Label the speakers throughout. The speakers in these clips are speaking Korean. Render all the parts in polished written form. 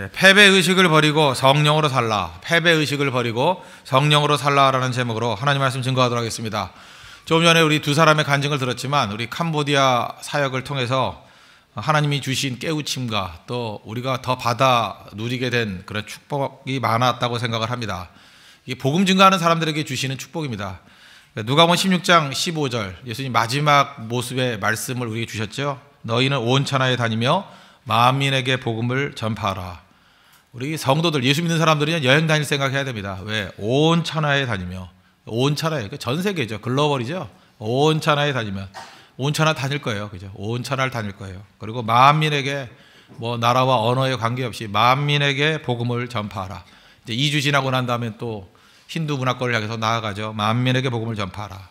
Speaker 1: 패배의식을 버리고 성령으로 살라. 패배의식을 버리고 성령으로 살라라는 제목으로 하나님 말씀 증거하도록 하겠습니다. 조금 전에 우리 두 사람의 간증을 들었지만 우리 캄보디아 사역을 통해서 하나님이 주신 깨우침과 또 우리가 더 받아 누리게 된 그런 축복이 많았다고 생각을 합니다. 이 복음 증거하는 사람들에게 주시는 축복입니다. 누가복음 16장 15절 예수님 마지막 모습의 말씀을 우리에게 주셨죠. 너희는 온 천하에 다니며 만민에게 복음을 전파하라. 우리 성도들, 예수 믿는 사람들이 여행 다닐 생각해야 됩니다. 왜? 온 천하에 다니며, 온 천하에, 전 세계죠. 글로벌이죠. 온 천하에 다니면 온 천하 다닐 거예요. 그죠? 온 천하를 다닐 거예요. 그리고 만민에게 뭐 나라와 언어에 관계없이 만민에게 복음을 전파하라. 이제 2주 지나고 난 다음에 또 힌두 문화권을 향해서 나아가죠. 만민에게 복음을 전파하라.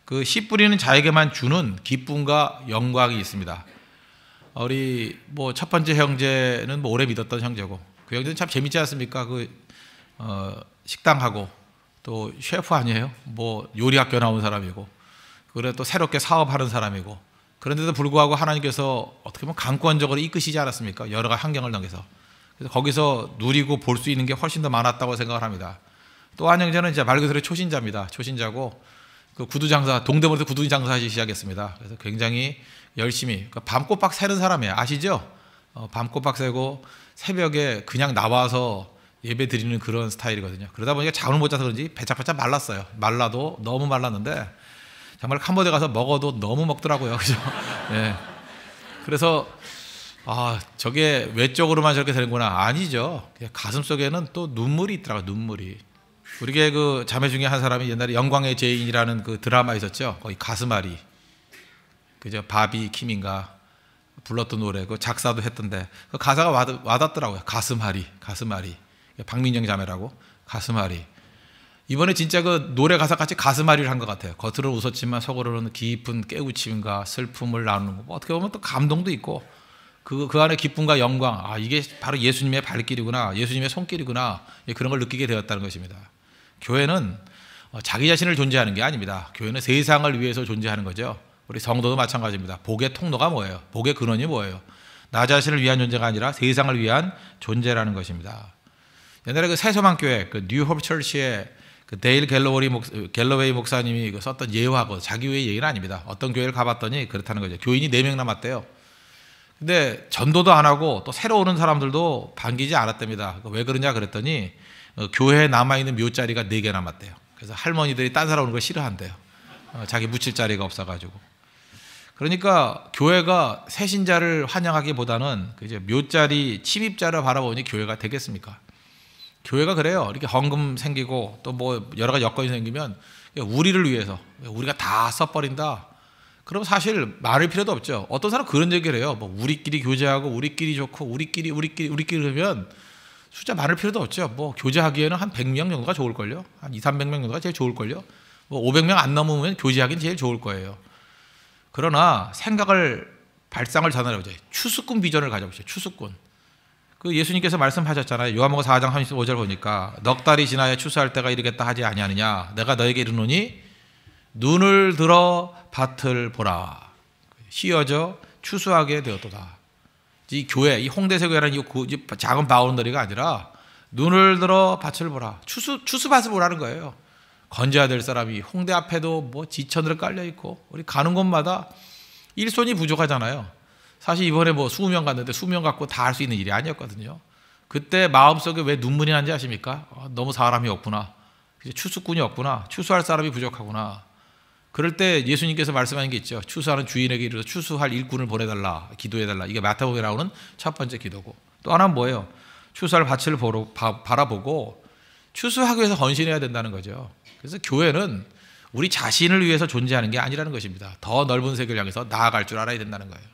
Speaker 1: 그 씨 뿌리는 자에게만 주는 기쁨과 영광이 있습니다. 우리 뭐 첫 번째 형제는 뭐 오래 믿었던 형제고, 그 형제는 참 재밌지 않습니까? 식당하고 또 셰프 아니에요? 뭐 요리학교 나온 사람이고, 그래 또 새롭게 사업하는 사람이고, 그런데도 불구하고 하나님께서 어떻게 보면 강권적으로 이끄시지 않았습니까? 여러 가지 환경을 넘겨서. 그래서 거기서 누리고 볼 수 있는 게 훨씬 더 많았다고 생각을 합니다. 또 한 형제는 이제 말 그대로 초신자입니다. 초신자고 그 구두 장사, 동대문에서 구두 장사하기 시작했습니다. 그래서 굉장히 열심히, 그러니까 밤꼬박 새는 사람이에요. 아시죠? 밤꼬박 새고 새벽에 그냥 나와서 예배 드리는 그런 스타일이거든요. 그러다 보니까 잠을 못 자서 그런지 배짝배짝 말랐어요. 말라도 너무 말랐는데 정말 캄보디아 가서 먹어도 너무 먹더라고요. 그죠? 예. 그래서 저게 외적으로만 저렇게 되는구나. 아니죠. 가슴 속에는 또 눈물이 있더라고요. 눈물이. 우리게 그 자매 중에 한 사람이 옛날에 영광의 죄인이라는 그 드라마 있었죠. 거기 가슴앓이. 그죠? 바비 킴인가 불렀던 노래, 그 작사도 했던데 그 가사가 와닿더라고요. 가슴앓이. 박민정 자매라고. 가슴앓이. 이번에 진짜 그 노래 가사 같이 가슴앓이를 한 것 같아요. 겉으로는 웃었지만 속으로는 깊은 깨우침과 슬픔을 나누는 거. 어떻게 보면 또 감동도 있고 그 안에 기쁨과 영광. 이게 바로 예수님의 발길이구나. 예수님의 손길이구나. 그런 걸 느끼게 되었다는 것입니다. 교회는 자기 자신을 존재하는 게 아닙니다. 교회는 세상을 위해서 존재하는 거죠. 우리 성도도 마찬가지입니다. 복의 통로가 뭐예요? 복의 근원이 뭐예요? 나 자신을 위한 존재가 아니라 세상을 위한 존재라는 것입니다. 옛날에 그 새소망교회, 그 뉴호프 처치의 그 데일 갤러웨이 목사님이 썼던 예화고, 자기 교회 얘기는 아닙니다. 어떤 교회를 가봤더니 그렇다는 거죠. 교인이 4명 남았대요. 근데 전도도 안 하고 또 새로 오는 사람들도 반기지 않았답니다. 왜 그러냐 그랬더니 교회에 남아있는 묘자리가 4개 남았대요. 그래서 할머니들이 딴 사람 오는 걸 싫어한대요. 자기 묻힐 자리가 없어가지고. 그러니까 교회가 새 신자를 환영하기보다는 이제 묘자리, 침입자를 바라보니 교회가 되겠습니까? 교회가 그래요. 이렇게 헌금 생기고 또 뭐 여러 가지 여건이 생기면 우리를 위해서 우리가 다 써버린다. 그럼 사실 말할 필요도 없죠. 어떤 사람은 그런 얘기를 해요. 뭐 우리끼리 교제하고 우리끼리 좋고 우리끼리 그러면 숫자 많을 필요도 없죠. 뭐 교제하기에는 한 100명 정도가 좋을걸요. 한 200~300명 정도가 제일 좋을걸요. 뭐 500명 안 넘으면 교제하기는 제일 좋을 거예요. 그러나 발상을 전환해보자. 추수꾼 비전을 가져보시죠. 추수꾼. 그 예수님께서 말씀하셨잖아요. 요한복음 4장 35절 보니까 넉 달이 지나야 추수할 때가 이르겠다 하지 아니하느냐. 내가 너에게 이르노니 눈을 들어 밭을 보라. 휘어져 추수하게 되었도다. 이 교회, 이 홍대세 교회라는 이 작은 바운더리가 아니라 눈을 들어 밭을 보라. 추수밭을 보라는 거예요. 건져야 될 사람이 홍대 앞에도 뭐 지천으로 깔려 있고 우리 가는 곳마다 일손이 부족하잖아요. 사실 이번에 뭐 20명 갔는데 20명 갖고 다 할 수 있는 일이 아니었거든요. 그때 마음속에 왜 눈물이 난지 아십니까? 너무 사람이 없구나. 추수꾼이 없구나. 추수할 사람이 부족하구나. 그럴 때 예수님께서 말씀하신 게 있죠. 추수하는 주인에게 이르러 추수할 일꾼을 보내달라. 기도해달라. 이게 마태복음에 나오는 첫 번째 기도고. 또 하나는 뭐예요? 추수할 밭을 바라보고 추수하기 위해서 헌신해야 된다는 거죠. 그래서 교회는 우리 자신을 위해서 존재하는 게 아니라는 것입니다. 더 넓은 세계를 향해서 나아갈 줄 알아야 된다는 거예요.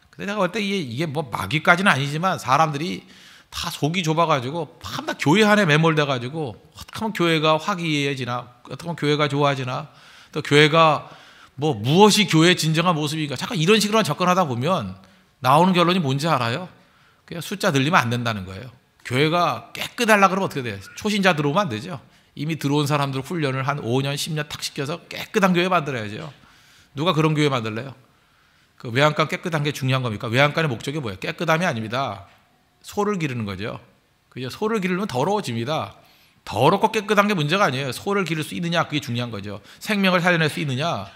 Speaker 1: 근데 내가 볼 때 이게 뭐 마귀까지는 아니지만 사람들이 다 속이 좁아가지고 다 교회 안에 매몰돼가지고 어떻게 하면 교회가 화기애애해지나, 어떻게 하면 교회가 좋아지나, 또 교회가 뭐 무엇이 교회의 진정한 모습인가, 잠깐 이런 식으로만 접근하다 보면 나오는 결론이 뭔지 알아요? 그냥 숫자 늘리면 안 된다는 거예요. 교회가 깨끗하려고 그러면 어떻게 돼요? 초신자 들어오면 안 되죠. 이미 들어온 사람들 훈련을 한 5년, 10년 탁 시켜서 깨끗한 교회 만들어야죠. 누가 그런 교회 만들래요? 그 외양간 깨끗한 게 중요한 겁니까? 외양간의 목적이 뭐예요? 깨끗함이 아닙니다. 소를 기르는 거죠. 그죠? 소를 기르면 더러워집니다. 더럽고 깨끗한 게 문제가 아니에요. 소를 기를 수 있느냐, 그게 중요한 거죠. 생명을 살려낼 수 있느냐.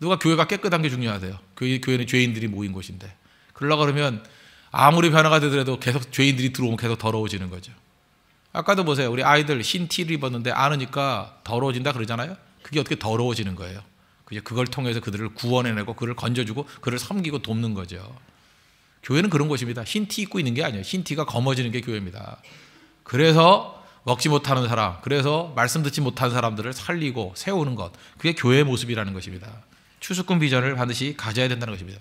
Speaker 1: 누가 교회가 깨끗한 게 중요하대요. 교회는 죄인들이 모인 곳인데. 그러려고 그러면 아무리 변화가 되더라도 계속 죄인들이 들어오면 계속 더러워지는 거죠. 아까도 보세요. 우리 아이들 흰 티를 입었는데 안으니까 더러워진다 그러잖아요. 그게 어떻게 더러워지는 거예요. 그걸 통해서 그들을 구원해내고 그를 건져주고 그를 섬기고 돕는 거죠. 교회는 그런 곳입니다. 흰 티 입고 있는 게 아니에요. 흰 티가 검어지는 게 교회입니다. 그래서 먹지 못하는 사람, 그래서 말씀 듣지 못하는 사람들을 살리고 세우는 것, 그게 교회의 모습이라는 것입니다. 추수꾼 비전을 반드시 가져야 된다는 것입니다.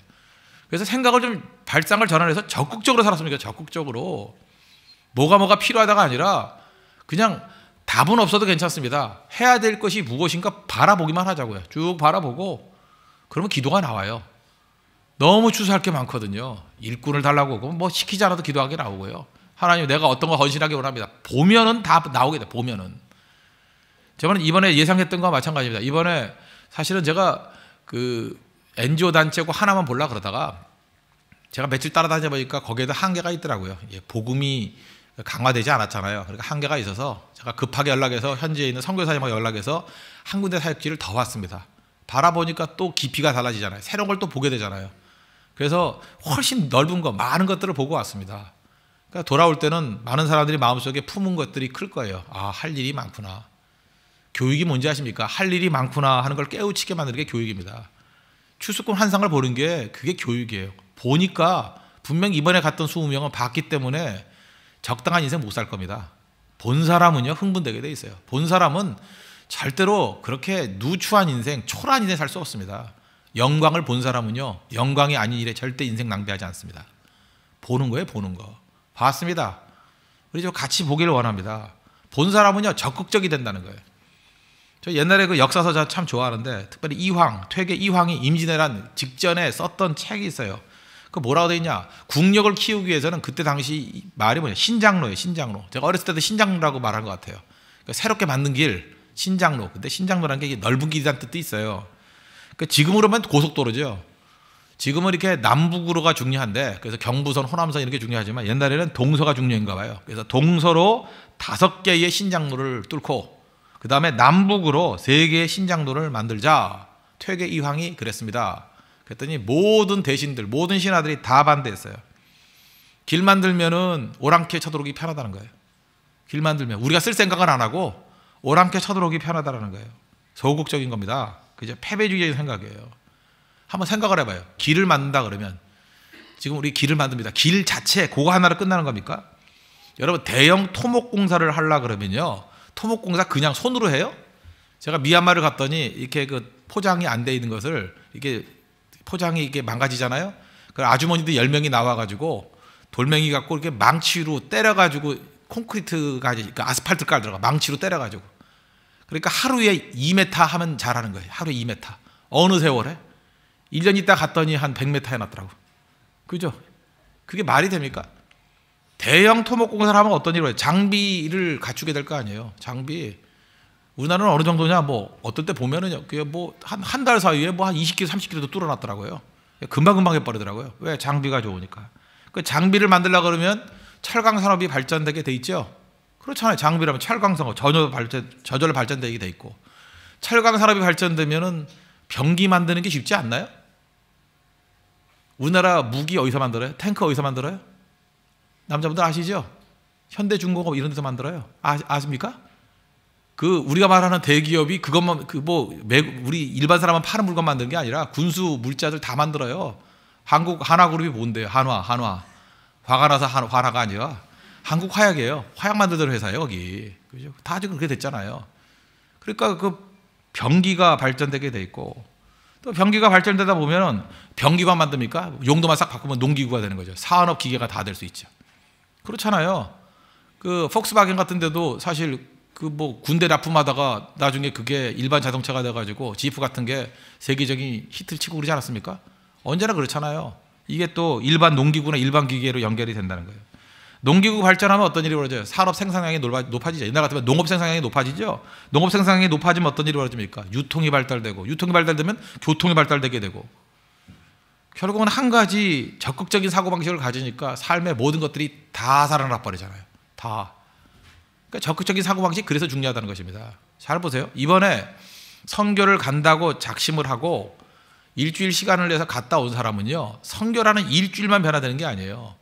Speaker 1: 그래서 생각을 좀 발상을 전환해서 적극적으로 살았습니다. 적극적으로 뭐가 필요하다가 아니라 그냥 답은 없어도 괜찮습니다. 해야 될 것이 무엇인가 바라보기만 하자고요. 쭉 바라보고 그러면 기도가 나와요. 너무 추수할 게 많거든요. 일꾼을 달라고 하고 뭐 시키지 않아도 기도하게 나오고요. 하나님 내가 어떤 거 헌신하기 원합니다. 보면은 다 나오게 돼. 보면은. 저는 이번에 예상했던 거와 마찬가지입니다. 이번에 사실은 제가 그 NGO 단체고 하나만 보려 그러다가 제가 며칠 따라다녀 보니까 거기에도 한계가 있더라고요. 복음이 강화되지 않았잖아요. 그러니까 한계가 있어서 제가 급하게 연락해서 현지에 있는 선교사님하고 연락해서 한 군데 사역지를 더 왔습니다. 바라보니까 또 깊이가 달라지잖아요. 새로운 걸 또 보게 되잖아요. 그래서 훨씬 넓은 거, 많은 것들을 보고 왔습니다. 그러니까 돌아올 때는 많은 사람들이 마음속에 품은 것들이 클 거예요. 아, 할 일이 많구나. 교육이 뭔지 아십니까? 할 일이 많구나 하는 걸 깨우치게 만드는 게 교육입니다. 추수꾼 환상을 보는 게 그게 교육이에요. 보니까 분명 이번에 갔던 20명은 봤기 때문에 적당한 인생 못 살 겁니다. 본 사람은요, 흥분되게 돼 있어요. 본 사람은 절대로 그렇게 누추한 인생, 초라한 인생 살 수 없습니다. 영광을 본 사람은요, 영광이 아닌 일에 절대 인생 낭비하지 않습니다. 보는 거예요, 보는 거. 봤습니다. 우리 좀 같이 보기를 원합니다. 본 사람은요, 적극적이 된다는 거예요. 저 옛날에 그 역사서 참 좋아하는데, 특별히 이황, 퇴계 이황이 임진왜란 직전에 썼던 책이 있어요. 그 뭐라고 돼 있냐? 국력을 키우기 위해서는 그때 당시 말이 뭐냐? 신장로예요, 신장로. 제가 어렸을 때도 신장로라고 말한 것 같아요. 그러니까 새롭게 만든 길, 신장로. 근데 신장로라는 게 넓은 길이라는 뜻도 있어요. 그러니까 지금으로만 고속도로죠. 지금은 이렇게 남북으로가 중요한데, 그래서 경부선, 호남선 이렇게 중요하지만 옛날에는 동서가 중요한가 봐요. 그래서 동서로 5개의 신장로를 뚫고 그 다음에 남북으로 3개의 신장로를 만들자. 퇴계 이황이 그랬습니다. 그랬더니 모든 대신들, 모든 신하들이 다 반대했어요. 길 만들면은 오랑캐 쳐들어오기 편하다는 거예요. 길 만들면 우리가 쓸 생각은 안 하고 오랑캐 쳐들어오기 편하다는 거예요. 소극적인 겁니다. 그죠? 패배주의적인 생각이에요. 한번 생각을 해봐요. 길을 만든다 그러면 지금 우리 길을 만듭니다. 길 자체 그거 하나로 끝나는 겁니까? 여러분 대형 토목공사를 하려 그러면요, 토목공사 그냥 손으로 해요? 제가 미얀마를 갔더니 이렇게 그 포장이 안 돼 있는 것을 이게 포장이 이게 망가지잖아요. 그 아주머니들 10명이 나와가지고 돌멩이 갖고 이렇게 망치로 때려가지고 콘크리트가 그러니까 아스팔트 깔더라고. 망치로 때려가지고. 그러니까 하루에 2m 하면 잘하는 거예요. 하루에 2m. 어느 세월에? 1년 있다 갔더니 한 100m 해놨더라고. 그죠? 그게 말이 됩니까? 대형 토목공사를 하면 어떤 일을 해요? 장비를 갖추게 될 거 아니에요. 장비. 우리나라는 어느 정도냐? 뭐 어떨 때 보면은요, 그게 뭐 한 달 사이에 뭐 한 20kg, 30kg도 뚫어놨더라고요. 금방금방 해버리더라고요. 왜? 장비가 좋으니까. 그 장비를 만들려고 그러면 철강 산업이 발전되게 돼 있죠. 그렇잖아요. 장비라면 철강 산업, 저절로 발전되게 돼 있고, 철강 산업이 발전되면은 병기 만드는 게 쉽지 않나요? 우리나라 무기 어디서 만들어요? 탱크 어디서 만들어요? 남자분들 아시죠? 현대중공업 이런 데서 만들어요. 아십니까? 그 우리가 말하는 대기업이 그것만 우리 일반 사람만 파는 물건 만드는 게 아니라 군수 물자들 다 만들어요. 한국 한화그룹이 뭔데요? 한화 화가 나서 한화가 아니라 한국 화약이에요. 화약 만들던 회사예요, 거기. 그죠? 다 지금 그렇게 됐잖아요. 그러니까 그 병기가 발전되게 돼 있고, 또 병기가 발전되다 보면은 병기만 만듭니까? 용도만 싹 바꾸면 농기구가 되는 거죠. 산업 기계가 다 될 수 있죠. 그렇잖아요. 그 폭스바겐 같은 데도 사실 그 뭐 군대 납품하다가 나중에 그게 일반 자동차가 돼가지고 지프 같은 게 세계적인 히트를 치고 그러지 않았습니까? 언제나 그렇잖아요. 이게 또 일반 농기구나 일반 기계로 연결이 된다는 거예요. 농기구 발전하면 어떤 일이 벌어져요? 산업 생산량이 높아지죠. 옛날 같으면 농업 생산량이 높아지죠. 농업 생산량이 높아지면 어떤 일이 벌어집니까? 유통이 발달되고, 유통이 발달되면 교통이 발달되게 되고, 결국은 한 가지 적극적인 사고방식을 가지니까 삶의 모든 것들이 다 살아나 버리잖아요. 다. 그러니까 적극적인 사고방식 그래서 중요하다는 것입니다. 잘 보세요. 이번에 선교를 간다고 작심을 하고 일주일 시간을 내서 갔다 온 사람은요, 선교라는 일주일만 변화되는 게 아니에요.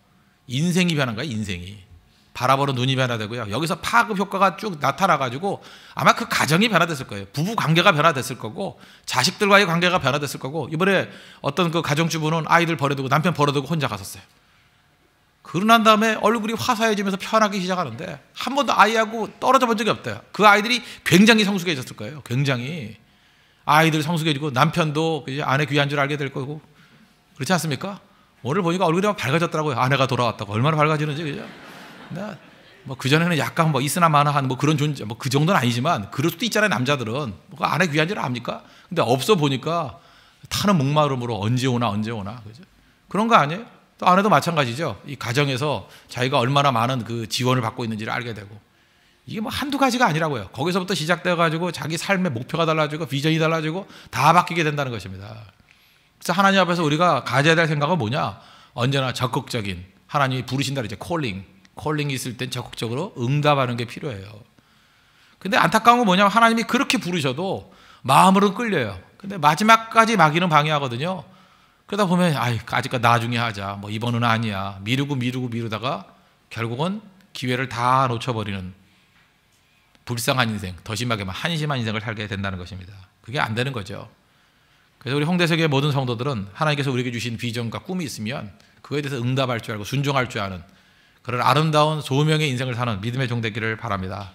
Speaker 1: 인생이 변한 거예요. 인생이. 바라보는 눈이 변화되고요. 여기서 파급 효과가 쭉 나타나가지고 아마 그 가정이 변화됐을 거예요. 부부 관계가 변화됐을 거고 자식들과의 관계가 변화됐을 거고, 이번에 어떤 그 가정주부는 아이들 버려두고 남편 버려두고 혼자 갔었어요. 그러고 난 다음에 얼굴이 화사해지면서 편하기 시작하는데 한 번도 아이하고 떨어져 본 적이 없대요. 그 아이들이 굉장히 성숙해졌을 거예요. 굉장히. 아이들 성숙해지고 남편도 이제 아내 귀한 줄 알게 될 거고, 그렇지 않습니까? 오늘 보니까 얼굴이 밝아졌더라고요. 아내가 돌아왔다고. 얼마나 밝아지는지. 그죠? 뭐 그전에는 약간 뭐 있으나 마나 한 뭐 그런 존재, 뭐 그 정도는 아니지만 그럴 수도 있잖아요. 남자들은 뭐 아내 귀한 줄 압니까? 근데 없어 보니까 타는 목마름으로 언제 오나 그죠? 그런 거 아니에요? 또 아내도 마찬가지죠. 이 가정에서 자기가 얼마나 많은 그 지원을 받고 있는지를 알게 되고, 이게 뭐 한두 가지가 아니라고요. 거기서부터 시작돼 가지고 자기 삶의 목표가 달라지고 비전이 달라지고 다 바뀌게 된다는 것입니다. 그래서 하나님 앞에서 우리가 가져야 될 생각은 뭐냐? 언제나 적극적인, 하나님이 부르신다 이제 콜링이 있을 땐 적극적으로 응답하는 게 필요해요. 근데 안타까운 건 뭐냐면 하나님이 그렇게 부르셔도 마음으로는 끌려요. 근데 마지막까지 마귀는 방해하거든요. 그러다 보면 아직까지 나중에 하자, 뭐 이번은 아니야, 미루다가 결국은 기회를 다 놓쳐버리는 불쌍한 인생, 더 심하게만 한심한 인생을 살게 된다는 것입니다. 그게 안 되는 거죠. 그래서 우리 홍대석의 모든 성도들은 하나님께서 우리에게 주신 비전과 꿈이 있으면 그거에 대해서 응답할 줄 알고 순종할 줄 아는 그런 아름다운 소명의 인생을 사는 믿음의 종 되기를 바랍니다.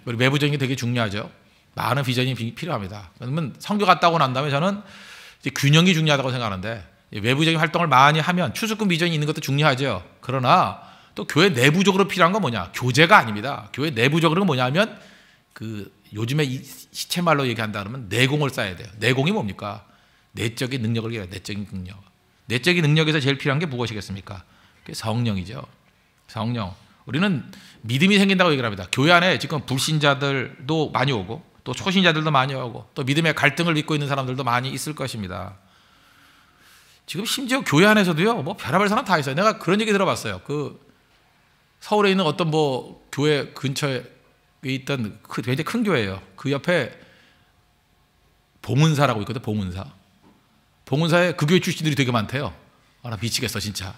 Speaker 1: 우리 외부적인 게 되게 중요하죠. 많은 비전이 필요합니다. 그러면 선교 갔다 오고 난 다음에 저는 이제 균형이 중요하다고 생각하는데, 외부적인 활동을 많이 하면 추수꾼 비전이 있는 것도 중요하죠. 그러나 또 교회 내부적으로 필요한 건 뭐냐? 교제가 아닙니다. 교회 내부적으로는 뭐냐면 그 요즘에 이 시체말로 얘기한다 그러면 내공을 쌓아야 돼요. 내공이 뭡니까? 내적인 능력을 얘기해요. 내적인 능력. 내적인 능력에서 제일 필요한 게 무엇이겠습니까? 그게 성령이죠. 성령. 우리는 믿음이 생긴다고 얘기를 합니다. 교회 안에 지금 불신자들도 많이 오고 또 초신자들도 많이 오고 또 믿음의 갈등을 믿고 있는 사람들도 많이 있을 것입니다. 지금 심지어 교회 안에서도요, 뭐 별의별 사람 다 있어요. 내가 그런 얘기 들어봤어요. 그 서울에 있는 어떤 뭐 교회 근처에 있던 굉장히 큰 교회예요. 그 옆에 봉은사라고 있거든. 봉은사에 그 교회 출신들이 되게 많대요. 나 미치겠어 진짜.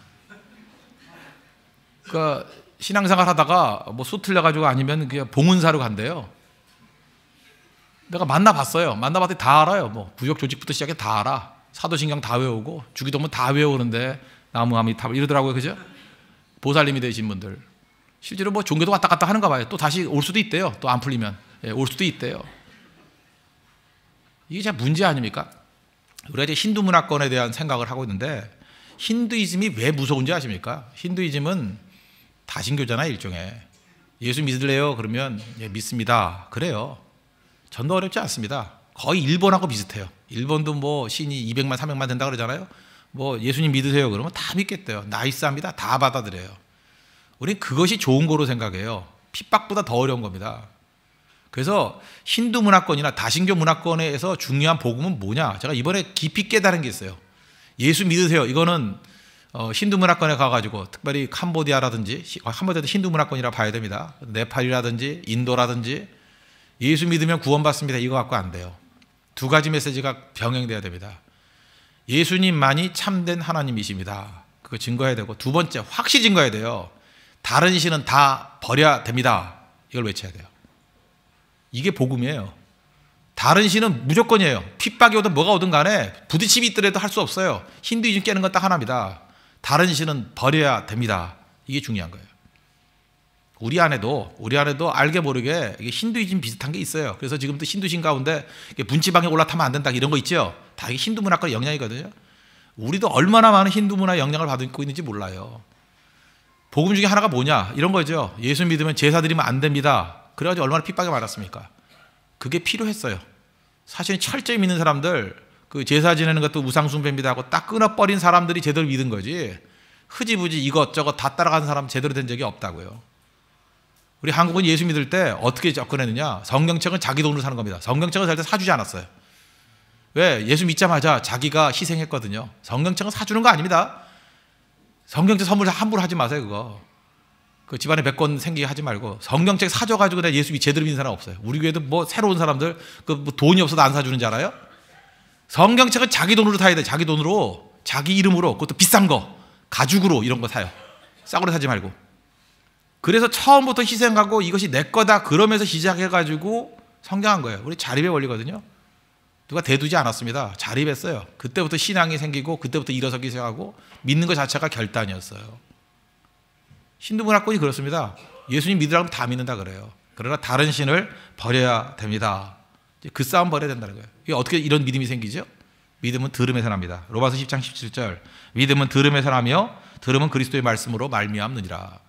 Speaker 1: 그러니까 신앙생활 하다가 뭐 수 틀려가지고 아니면 그냥 봉은사로 간대요. 내가 만나봤어요. 만나봤더니 다 알아요. 뭐 구역 조직부터 시작해 다 알아. 사도신경 다 외우고 주기도문 다 외우는데 나무아미 다 이러더라고요. 그죠? 보살님이 되신 분들 실제로 뭐 종교도 왔다 갔다 하는가 봐요. 또 다시 올 수도 있대요. 또 안 풀리면 올 수도 있대요. 이게 진짜 문제 아닙니까? 우리가 이제 힌두 문화권에 대한 생각을 하고 있는데, 힌두이즘이 왜 무서운지 아십니까? 힌두이즘은 다신교잖아요. 일종의. 예수 믿을래요? 그러면 믿습니다. 그래요. 전도 어렵지 않습니다. 거의 일본하고 비슷해요. 일본도 뭐 신이 200만 300만 된다 그러잖아요. 뭐 예수님 믿으세요? 그러면 다 믿겠대요. 나이스합니다. 다 받아들여요. 우린 그것이 좋은 거로 생각해요. 핍박보다 더 어려운 겁니다. 그래서 힌두 문화권이나 다신교 문화권에서 중요한 복음은 뭐냐? 제가 이번에 깊이 깨달은 게 있어요. 예수 믿으세요. 이거는 힌두 문화권에 가가지고 특별히 캄보디아라든지, 캄보디아도 힌두 문화권이라 봐야 됩니다. 네팔이라든지 인도라든지 예수 믿으면 구원받습니다. 이거 갖고 안 돼요. 두 가지 메시지가 병행돼야 됩니다. 예수님만이 참된 하나님이십니다. 그거 증거해야 되고, 두 번째 확실히 증거해야 돼요. 다른 신은 다 버려야 됩니다. 이걸 외쳐야 돼요. 이게 복음이에요. 다른 신은 무조건이에요. 핍박이 오든 뭐가 오든 간에 부딪힘이 있더라도 할 수 없어요. 힌두이즘 깨는 건 딱 하나입니다. 다른 신은 버려야 됩니다. 이게 중요한 거예요. 우리 안에도 알게 모르게 이게 힌두이즘 비슷한 게 있어요. 그래서 지금도 힌두신 가운데 문지방에 올라타면 안 된다 이런 거 있죠. 다 이게 힌두 문화권 영향이거든요. 우리도 얼마나 많은 힌두 문화 영향을 받고 있는지 몰라요. 복음 중에 하나가 뭐냐? 이런 거죠. 예수 믿으면 제사 드리면 안 됩니다. 그래가지고 얼마나 핍박이 많았습니까? 그게 필요했어요. 사실은 철저히 믿는 사람들, 그 제사 지내는 것도 우상숭배입니다 하고 딱 끊어버린 사람들이 제대로 믿은 거지, 흐지부지 이것저것 다 따라가는 사람 제대로 된 적이 없다고요. 우리 한국은 예수 믿을 때 어떻게 접근했느냐? 성경책은 자기 돈으로 사는 겁니다. 성경책을 살 때 사주지 않았어요. 왜? 예수 믿자마자 자기가 희생했거든요. 성경책은 사주는 거 아닙니다. 성경책 선물 함부로 하지 마세요. 그거. 그 집안에 백권 생기게 하지 말고 성경책 사줘가지고 내가 예수 제대로 믿는 사람 없어요. 우리 교회도 뭐 새로운 사람들 뭐 돈이 없어도 안 사주는 줄 알아요? 성경책은 자기 돈으로 사야 돼. 자기 돈으로, 자기 이름으로, 그것도 비싼 거, 가죽으로 이런 거 사요. 싸구려 사지 말고. 그래서 처음부터 희생하고 이것이 내 거다 그러면서 시작해가지고 성장한 거예요. 우리 자립의 원리거든요. 누가 대두지 않았습니다. 자립했어요. 그때부터 신앙이 생기고 그때부터 일어서기 시작하고 믿는 것 자체가 결단이었어요. 힌두문화권이 그렇습니다. 예수님 믿으라면 다 믿는다 그래요. 그러나 다른 신을 버려야 됩니다. 그 싸움 벌여야 된다는 거예요. 이게 어떻게 이런 믿음이 생기죠? 믿음은 들음에서 납니다. 로마서 10장 17절 믿음은 들음에서 나며 들음은 그리스도의 말씀으로 말미암느니라.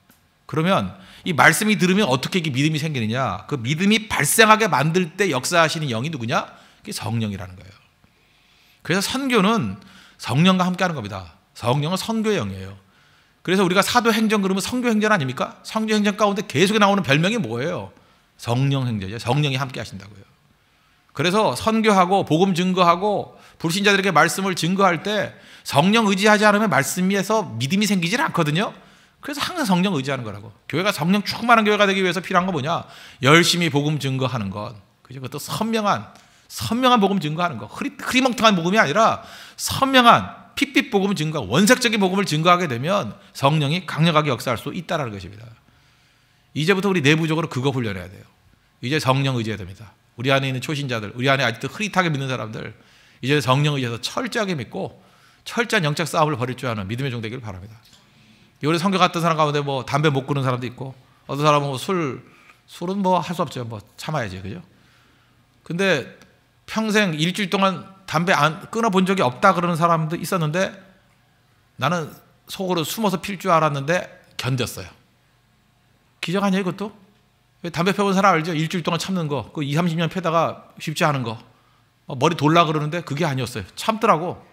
Speaker 1: 그러면 이 말씀이 들으면 어떻게 이게 믿음이 생기느냐? 그 믿음이 발생하게 만들 때 역사하시는 영이 누구냐? 그게 성령이라는 거예요. 그래서 선교는 성령과 함께하는 겁니다. 성령은 선교의 영이에요. 그래서 우리가 사도행전 그러면 선교행전 아닙니까? 선교행전 가운데 계속 나오는 별명이 뭐예요? 성령행전이죠. 성령이 함께 하신다고요. 그래서 선교하고 복음 증거하고 불신자들에게 말씀을 증거할 때 성령 의지하지 않으면 말씀에서 믿음이 생기질 않거든요. 그래서 항상 성령 의지하는 거라고. 교회가 성령 충만한 교회가 되기 위해서 필요한 건 뭐냐? 열심히 복음 증거하는 것. 그것도 선명한 복음 증거하는 것. 흐리멍텅한 복음이 아니라 선명한 핏빛 복음 증거, 원색적인 복음을 증거하게 되면 성령이 강력하게 역사할 수 있다는 것입니다. 이제부터 우리 내부적으로 그거 훈련해야 돼요. 이제 성령 의지해야 됩니다. 우리 안에 있는 초신자들, 우리 안에 아직도 흐릿하게 믿는 사람들, 이제 성령 의지해서 철저하게 믿고 철저한 영적 싸움을 벌일 줄 아는 믿음의 종 되기를 바랍니다. 우리 성교 갔던 사람 가운데 뭐 담배 못 끊는 사람도 있고, 어떤 사람은 뭐 술은 뭐 할 수 없죠. 뭐 참아야지, 그죠? 근데 평생 일주일 동안 담배 안 끊어본 적이 없다 그러는 사람도 있었는데 나는 속으로 숨어서 필 줄 알았는데 견뎠어요. 기적 아니에요, 그것도? 담배 펴본 사람 알죠? 일주일 동안 참는 거. 그 20, 30년 펴다가 쉽지 않은 거. 머리 돌라 그러는데 그게 아니었어요. 참더라고.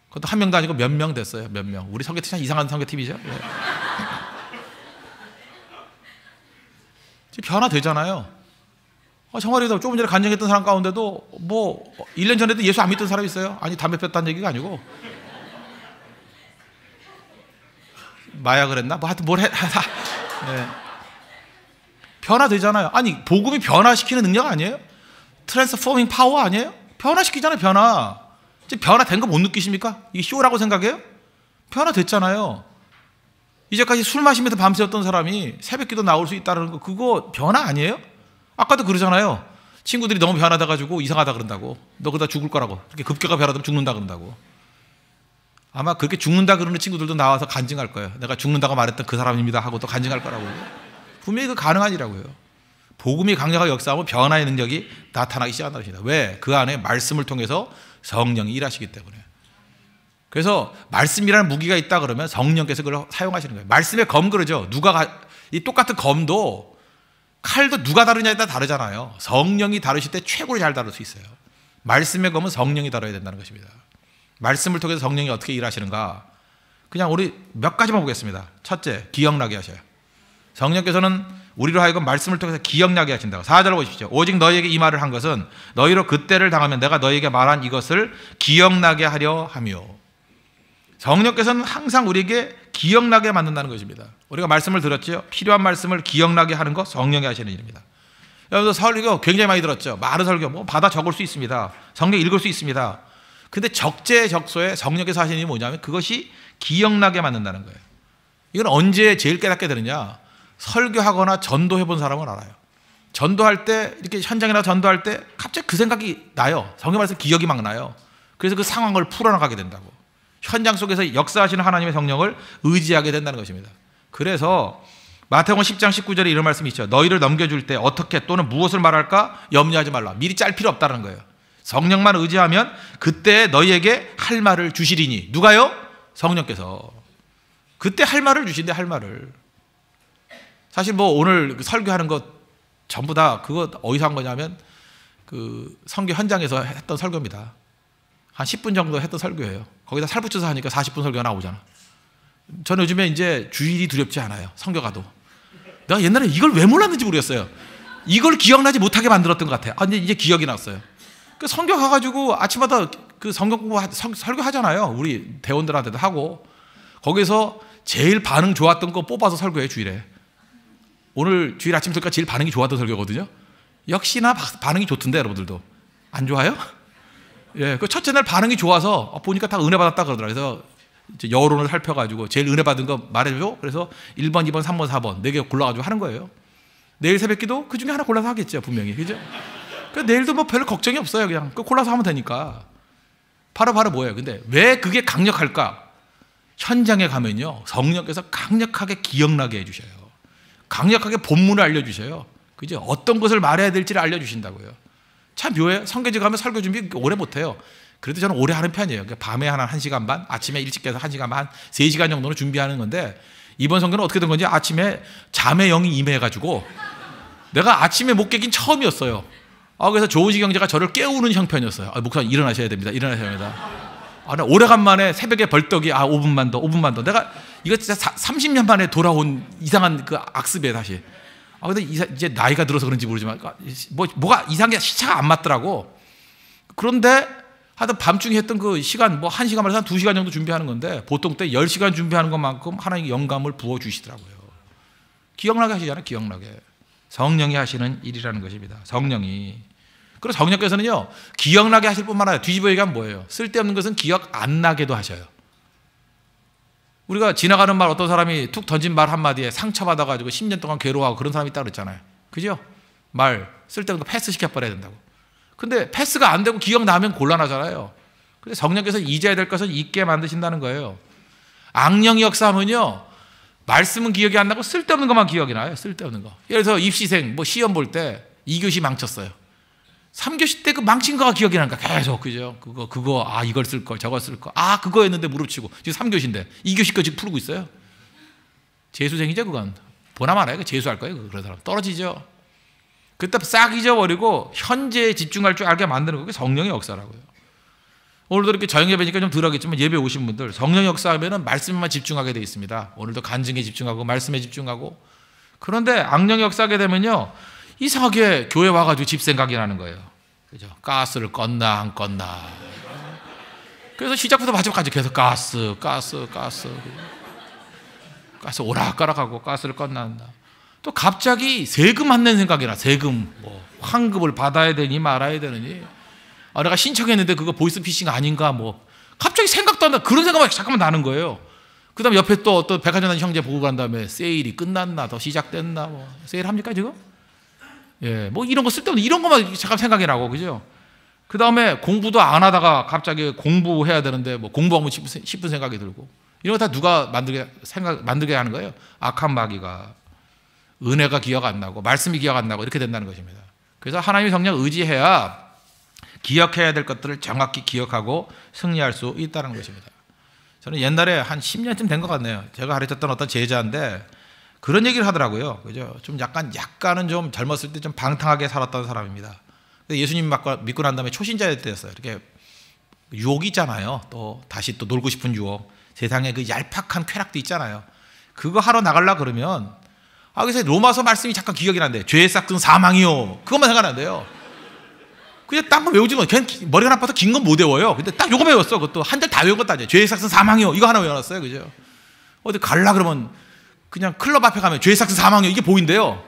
Speaker 1: 그것도 한 명도 아니고 몇 명 됐어요. 몇 명. 우리 선교팀 참 이상한 선교팀이죠. 예. 변화되잖아요. 정말이도 조금 전에 간증했던 사람 가운데도 뭐 1년 전에도 예수 안 믿던 사람이 있어요. 아니 담배 폈다는 얘기가 아니고 마약을 했나? 뭐 하여튼 뭘 해. 네. 변화되잖아요. 아니 복음이 변화시키는 능력 아니에요? 트랜스포밍 파워 아니에요? 변화시키잖아요. 변화된 거 못 느끼십니까? 이게 쇼라고 생각해요? 변화됐잖아요. 이제까지 술 마시면서 밤새웠던 사람이 새벽기도 나올 수 있다는 거 그거 변화 아니에요? 아까도 그러잖아요. 친구들이 너무 변하다가지고 이상하다 그런다고. 너 그러다 죽을 거라고. 그렇게 급격하게 변하다면 죽는다 그런다고. 아마 그렇게 죽는다 그러는 친구들도 나와서 간증할 거예요. 내가 죽는다고 말했던 그 사람입니다 하고 또 간증할 거라고. 분명히 그 가능하니라고요. 복음이 강력하게 역사하면 변화의 능력이 나타나기 시작한다는 것입니다. 왜? 그 안에 말씀을 통해서 성령이 일하시기 때문에. 그래서 말씀이라는 무기가 있다 그러면 성령께서 그걸 사용하시는 거예요. 말씀의 검 그러죠. 이 똑같은 검도 칼도 누가 다루냐에 따라 다르잖아요. 성령이 다루실 때 최고로 잘 다룰 수 있어요. 말씀의 검은 성령이 다뤄야 된다는 것입니다. 말씀을 통해서 성령이 어떻게 일하시는가? 그냥 우리 몇 가지만 보겠습니다. 첫째, 기억나게 하셔요. 성령께서는 우리로 하여금 말씀을 통해서 기억나게 하신다고. 4절 보십시오. 오직 너희에게 이 말을 한 것은 너희로 그때를 당하면 내가 너희에게 말한 이것을 기억나게 하려 하며. 성령께서는 항상 우리에게 기억나게 만든다는 것입니다. 우리가 말씀을 들었죠. 필요한 말씀을 기억나게 하는 것 성령이 하시는 일입니다. 여러분들 설교 굉장히 많이 들었죠. 많은 설교 뭐 받아 적을 수 있습니다. 성경 읽을 수 있습니다. 근데 적재적소에 성령께서 하시는 일이 뭐냐면 그것이 기억나게 만든다는 거예요. 이건 언제 제일 깨닫게 되느냐? 설교하거나 전도해 본 사람은 알아요. 전도할 때 이렇게 현장이나 전도할 때 갑자기 그 생각이 나요. 성경 말씀 기억이 막 나요. 그래서 그 상황을 풀어나가게 된다고. 현장 속에서 역사하시는 하나님의 성령을 의지하게 된다는 것입니다. 그래서 마태복음 10장 19절에 이런 말씀이 있죠. 너희를 넘겨줄 때 어떻게 또는 무엇을 말할까 염려하지 말라. 미리 짤 필요 없다는 거예요. 성령만 의지하면 그때 너희에게 할 말을 주시리니. 누가요? 성령께서. 그때 할 말을 주신대. 할 말을. 사실 뭐 오늘 설교하는 것 전부 다 그거 어디서 한 거냐면 그 선교 현장에서 했던 설교입니다. 한 10분 정도 했던 설교예요. 거기다 살 붙여서 하니까 40분 설교가 나오잖아. 저는 요즘에 이제 주일이 두렵지 않아요. 선교가도. 내가 옛날에 이걸 왜 몰랐는지 모르겠어요. 이걸 기억나지 못하게 만들었던 것 같아요. 근데 이제 기억이 났어요. 그 성경 가가지고 아침마다 그 성경 공부 설교하잖아요. 우리 대원들한테도 하고 거기서 제일 반응 좋았던 거 뽑아서 설교해 주일에. 오늘 주일 아침 설교가 제일 반응이 좋았던 설교거든요. 역시나 반응이 좋던데 여러분들도 안 좋아요? 예, 그 첫째 날 반응이 좋아서 보니까 다 은혜 받았다 그러더라고요. 그래서 이제 여론을 살펴가지고 제일 은혜 받은 거 말해줘. 그래서 1번, 2번, 3번, 4번 4개 골라가지고 하는 거예요. 내일 새벽기도 그 중에 하나 골라서 하겠죠, 분명히. 그죠? 그 내일도 뭐 별 걱정이 없어요. 그냥 그 골라서 하면 되니까. 바로 뭐예요? 근데 왜 그게 강력할까? 현장에 가면요, 성령께서 강력하게 기억나게 해주셔요. 강력하게 본문을 알려주셔요. 그죠? 어떤 것을 말해야 될지를 알려주신다고요. 참 묘해요. 성경지 가면 설교 준비 오래 못해요. 그래도 저는 오래 하는 편이에요. 밤에 하나 1시간 반, 아침에 일찍 깨서 1시간 반, 3시간 정도는 준비하는 건데, 이번 성경은 어떻게 된 건지 아침에 잠의 영이 임해가지고 내가 아침에 못 깨긴 처음이었어요. 그래서 조은식 형제가 저를 깨우는 형편이었어요. 목사님 일어나셔야 됩니다. 일어나셔야 됩니다. 나 오래간만에 새벽에 벌떡이 5분만 더. 내가 이거 진짜 30년 만에 돌아온 이상한 그 악습에 다시. 근데 이제 나이가 들어서 그런지 모르지만 뭐가 이상하게 시차가 안 맞더라고. 그런데 하여튼 밤중에 했던 그 시간 1시간 말해서 한 2시간 정도 준비하는 건데 보통 때 10시간 준비하는 것만큼 하나님의 영감을 부어주시더라고요. 기억나게 하시잖아요. 기억나게. 성령이 하시는 일이라는 것입니다. 성령이. 그리고 성령께서는요, 기억나게 하실 뿐만 아니라 뒤집어 얘기하면 뭐예요? 쓸데없는 것은 기억 안 나게도 하셔요. 우리가 지나가는 말, 어떤 사람이 툭 던진 말 한마디에 상처받아가지고 10년 동안 괴로워하고 그런 사람이 있다고 그랬잖아요. 그죠? 말 쓸데없는 거 패스 시켜버려야 된다고. 근데 패스가 안 되고 기억나면 곤란하잖아요. 그래서 성령께서 잊어야 될 것은 잊게 만드신다는 거예요. 악령이 역사하면요, 말씀은 기억이 안 나고 쓸데없는 것만 기억이 나요. 쓸데없는 거. 예를 들어서 입시생 시험 볼 때 2교시 망쳤어요. 3교시 때 그 망친 거가 기억이 나니까 계속, 그죠? 그거, 이걸 쓸 걸, 저걸 쓸 거. 그거였는데 무릎치고. 지금 3교시인데 2교시 거 지금 풀고 있어요. 재수생이죠, 그건. 보나마나요. 그 재수할 거예요. 그런 사람. 떨어지죠. 그때 싹 잊어버리고 현재에 집중할 줄 알게 만드는 게 성령의 역사라고요. 오늘도 이렇게 저녁 예배니까 좀 덜 하겠지만 예배 오신 분들, 성령 역사하면은 말씀에만 집중하게 되어 있습니다. 오늘도 간증에 집중하고 말씀에 집중하고. 그런데 악령이 역사하게 되면요, 이상하게 교회 와가지고 집 생각이 나는 거예요. 그죠? 가스를 껐나 안 껐나. 그래서 시작부터 마지막까지 계속 가스 오락가락하고 가스를 껐나 한다. 또 갑자기 세금 안 낸 생각이 나. 세금 환급을 받아야 되니 말아야 되느니. 내가 신청했는데 그거 보이스피싱 아닌가 갑자기 생각도 안 나. 그런 생각만 잠깐만 나는 거예요. 그 다음에 옆에 또 어떤 백화점 다니는 형제 보고 간 다음에 세일이 끝났나, 더 시작됐나, 세일 합니까 지금? 예, 이런 거 쓸데없는 이런 것만 잠깐 생각이 나고, 그죠? 그 다음에 공부도 안 하다가 갑자기 공부해야 되는데 공부하고 싶은 생각이 들고, 이런 거 다 누가 만들게 하는 거예요? 악한 마귀가. 은혜가 기억 안 나고 말씀이 기억 안 나고 이렇게 된다는 것입니다. 그래서 하나님의 성령 의지해야 기억해야 될 것들을 정확히 기억하고 승리할 수 있다는 것입니다. 저는 옛날에 한 10년쯤 된 것 같네요. 제가 가르쳤던 어떤 제자인데 그런 얘기를 하더라고요. 그죠? 좀 약간은 좀 젊었을 때 좀 방탕하게 살았던 사람입니다. 예수님 믿고 난 다음에 초신자 때였어요. 이렇게 유혹이 있잖아요. 또 다시 또 놀고 싶은 유혹. 세상에 그 얄팍한 쾌락도 있잖아요. 그거 하러 나가려 그러면 그래서 로마서 말씀이 잠깐 기억이 난대. 죄의 싹은 사망이요. 그것만 생각난대요. 그냥 딴 거 외우지 뭐. 그냥 머리가 나빠서 긴 건 못 외워요. 근데 딱 요거 외웠어. 그것도 한 달 다 외운 것도 아니에요. 죄의 싹은 사망이요. 이거 하나 외워놨어요. 그죠? 어디 갈라 그러면 그냥 클럽 앞에 가면 죄의 싹은 사망이요. 이게 보인대요.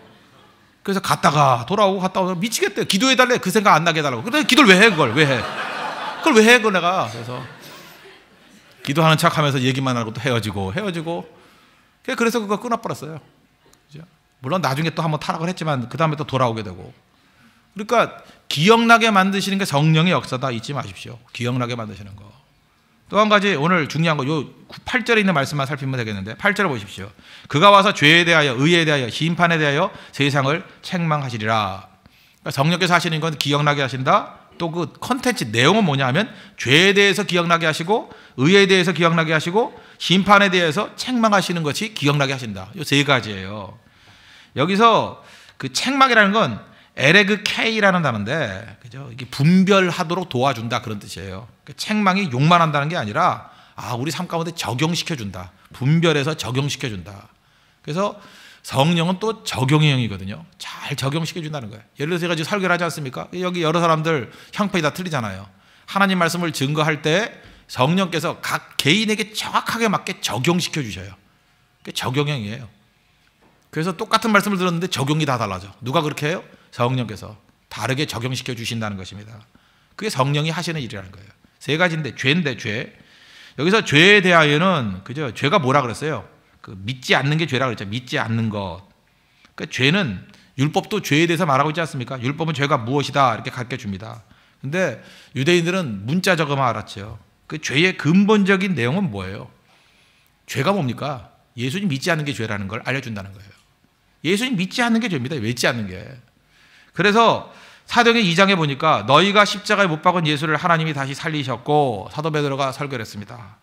Speaker 1: 그래서 갔다가 돌아오고 미치겠대요. 기도해달래. 그 생각 안 나게 해달라고. 근데 기도를 왜 해, 그걸? 왜 해? 그걸 왜 해, 그걸 내가. 그래서 기도하는 척 하면서 얘기만 하고 또 헤어지고. 그래서 그거 끊어버렸어요. 물론 나중에 또 한번 타락을 했지만 그 다음에 또 돌아오게 되고. 그러니까 기억나게 만드시는 게 성령의 역사다 잊지 마십시오. 기억나게 만드시는 거. 또 한 가지 오늘 중요한 거, 요 8절에 있는 말씀만 살피면 되겠는데 8절을 보십시오. 그가 와서 죄에 대하여 의에 대하여 심판에 대하여 세상을 책망하시리라. 그러니까 성령께서 하시는 건 기억나게 하신다. 또 그 컨텐츠 내용은 뭐냐 하면 죄에 대해서 기억나게 하시고 의에 대해서 기억나게 하시고 심판에 대해서 책망하시는 것이 기억나게 하신다. 이 세 가지예요. 여기서 그 책망이라는 건 에레그 K라는 단어인데, 그죠? 이게 분별하도록 도와준다 그런 뜻이에요. 그 책망이 욕만 한다는 게 아니라 우리 삶 가운데 적용시켜준다. 분별해서 적용시켜준다. 그래서 성령은 또 적용의 영이거든요. 잘 적용시켜 준다는 거예요. 예를 들어서 제가 지금 설교를 하지 않습니까? 여기 여러 사람들 형편이 다 틀리잖아요. 하나님 말씀을 증거할 때 성령께서 각 개인에게 정확하게 맞게 적용시켜 주셔요. 그게 적용형이에요. 그래서 똑같은 말씀을 들었는데 적용이 다 달라져. 누가 그렇게 해요? 성령께서 다르게 적용시켜 주신다는 것입니다. 그게 성령이 하시는 일이라는 거예요. 세 가지인데, 죄인데, 죄. 여기서 죄에 대하여는, 그죠? 죄가 뭐라 그랬어요? 그 믿지 않는 게 죄라 그랬죠. 믿지 않는 것. 그러니까 죄는, 율법도 죄에 대해서 말하고 있지 않습니까? 율법은 죄가 무엇이다 이렇게 가르쳐 줍니다. 근데 유대인들은 문자적으로만 알았죠. 그 죄의 근본적인 내용은 뭐예요? 죄가 뭡니까? 예수님 믿지 않는 게 죄라는 걸 알려준다는 거예요. 예수님 믿지 않는 게 죄입니다. 믿지 않는 게. 그래서 사도행전 2장에 보니까 너희가 십자가에 못 박은 예수를 하나님이 다시 살리셨고, 사도 베드로가 설교를 했습니다.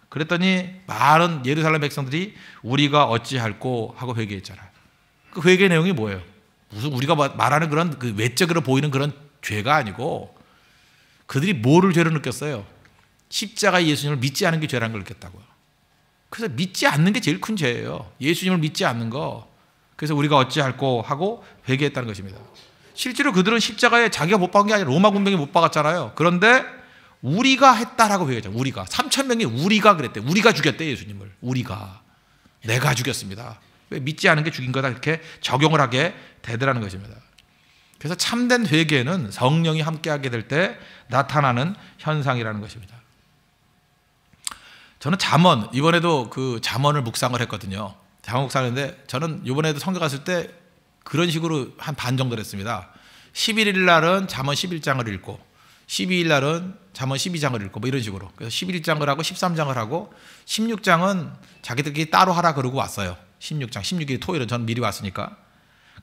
Speaker 1: 그랬더니 많은 예루살렘 백성들이 우리가 어찌할꼬 하고 회개했잖아요. 그 회개 내용이 뭐예요? 무슨 우리가 말하는 그런 그 외적으로 보이는 그런 죄가 아니고, 그들이 뭐를 죄로 느꼈어요? 십자가의 예수님을 믿지 않는 게 죄라는 걸 느꼈다고요. 그래서 믿지 않는 게 제일 큰 죄예요. 예수님을 믿지 않는 거. 그래서 우리가 어찌할꼬 하고 회개했다는 것입니다. 실제로 그들은 십자가에 자기가 못 박은 게 아니라 로마 군병이 못 박았잖아요. 그런데 우리가 했다라고 회개했잖아요. 우리가 3,000명이 우리가 그랬대. 우리가 죽였대, 예수님을. 우리가. 내가 죽였습니다. 왜 믿지 않은 게 죽인 거다 이렇게 적용을 하게 되더라는 것입니다. 그래서 참된 회개는 성령이 함께하게 될 때 나타나는 현상이라는 것입니다. 저는 잠언, 이번에도 그 잠언을 묵상을 했거든요. 잠언 묵상했는데 저는 이번에도 성경 갔을 때 그런 식으로 한 반 정도 했습니다. 11일 날은 잠언 11장을 읽고 12일 날은 잠언 12장을 읽고 뭐 이런 식으로. 그래서 11장을 하고 13장을 하고 16장은 자기들끼리 따로 하라 그러고 왔어요. 16장, 16일 토요일은 저는 미리 왔으니까.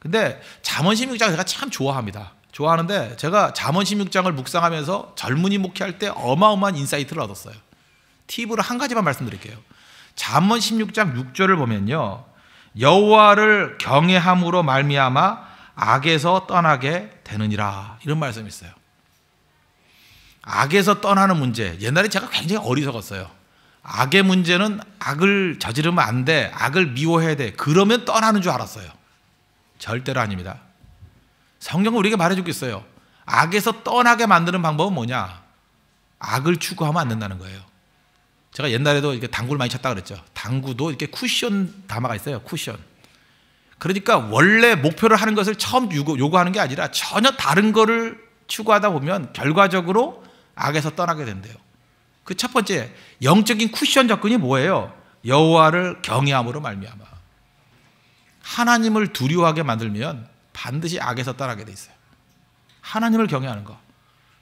Speaker 1: 근데 잠언 16장 제가 참 좋아합니다. 좋아하는데 제가 잠언 16장을 묵상하면서 젊은이 목회할 때 어마어마한 인사이트를 얻었어요. 팁으로 한 가지만 말씀드릴게요. 잠언 16장 6절을 보면요, 여호와를 경외함으로 말미암아 악에서 떠나게 되느니라, 이런 말씀이 있어요. 악에서 떠나는 문제. 옛날에 제가 굉장히 어리석었어요. 악의 문제는 악을 저지르면 안 돼, 악을 미워해야 돼, 그러면 떠나는 줄 알았어요. 절대로 아닙니다. 성경은 우리에게 말해주고 있어요. 악에서 떠나게 만드는 방법은 뭐냐? 악을 추구하면 안 된다는 거예요. 제가 옛날에도 이렇게 당구를 많이 쳤다 그랬죠. 당구도 이렇게 쿠션 담아가 있어요. 쿠션. 그러니까 원래 목표를 하는 것을 처음 요구하는 게 아니라 전혀 다른 거를 추구하다 보면 결과적으로 악에서 떠나게 된대요. 그 첫 번째 영적인 쿠션 접근이 뭐예요? 여호와를 경외함으로 말미암아. 하나님을 두려워하게 만들면 반드시 악에서 떠나게 돼 있어요. 하나님을 경외하는 거.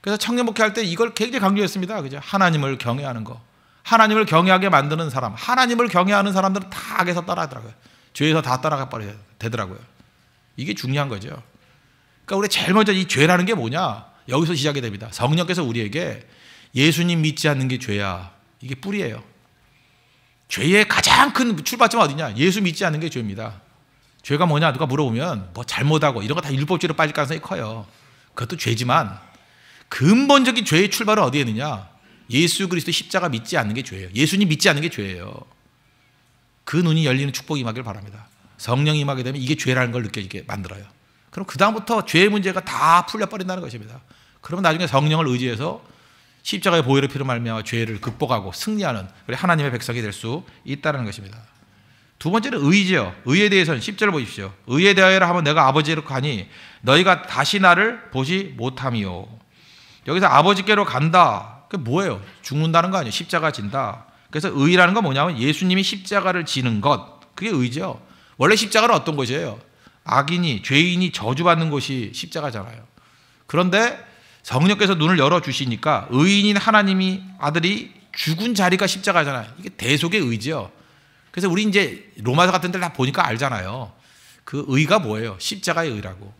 Speaker 1: 그래서 청년 목회할 때 이걸 굉장히 강조했습니다. 그죠? 하나님을 경외하는 거. 하나님을 경외하게 만드는 사람, 하나님을 경외하는 사람들은 다 악에서 떠나더라고요. 죄에서 다 떠나가 버려야 되더라고요. 이게 중요한 거죠. 그러니까 우리 제일 먼저 이 죄라는 게 뭐냐? 여기서 시작이 됩니다. 성령께서 우리에게 예수님 믿지 않는 게 죄야. 이게 뿌리예요. 죄의 가장 큰 출발점은 어디냐? 예수 믿지 않는 게 죄입니다. 죄가 뭐냐? 누가 물어보면 뭐 잘못하고 이런 거 다 율법죄로 빠질 가능성이 커요. 그것도 죄지만 근본적인 죄의 출발은 어디에 있느냐? 예수 그리스도 십자가 믿지 않는 게 죄예요. 예수님 믿지 않는 게 죄예요. 그 눈이 열리는 축복이 임하길 바랍니다. 성령이 임하게 되면 이게 죄라는 걸 느껴지게 만들어요. 그럼 그 다음부터 죄의 문제가 다 풀려버린다는 것입니다. 그러면 나중에 성령을 의지해서 십자가의 보혈의 피로 말미암아 죄를 극복하고 승리하는 우리 하나님의 백성이 될 수 있다는 것입니다. 두 번째는 의지요. 의에 대해서는 10절 보십시오. 의에 대하여라 하면 내가 아버지로 가니 너희가 다시 나를 보지 못함이요. 여기서 아버지께로 간다. 그게 뭐예요? 죽는다는 거 아니에요? 십자가 진다. 그래서 의라는 건 뭐냐면 예수님이 십자가를 지는 것. 그게 의죠. 원래 십자가는 어떤 것이에요? 악인이, 죄인이 저주받는 곳이 십자가잖아요. 그런데 성령께서 눈을 열어주시니까 의인인 하나님이 아들이 죽은 자리가 십자가잖아요. 이게 대속의 의지요. 그래서 우리 이제 로마서 같은 데를 다 보니까 알잖아요. 그 의가 뭐예요? 십자가의 의라고.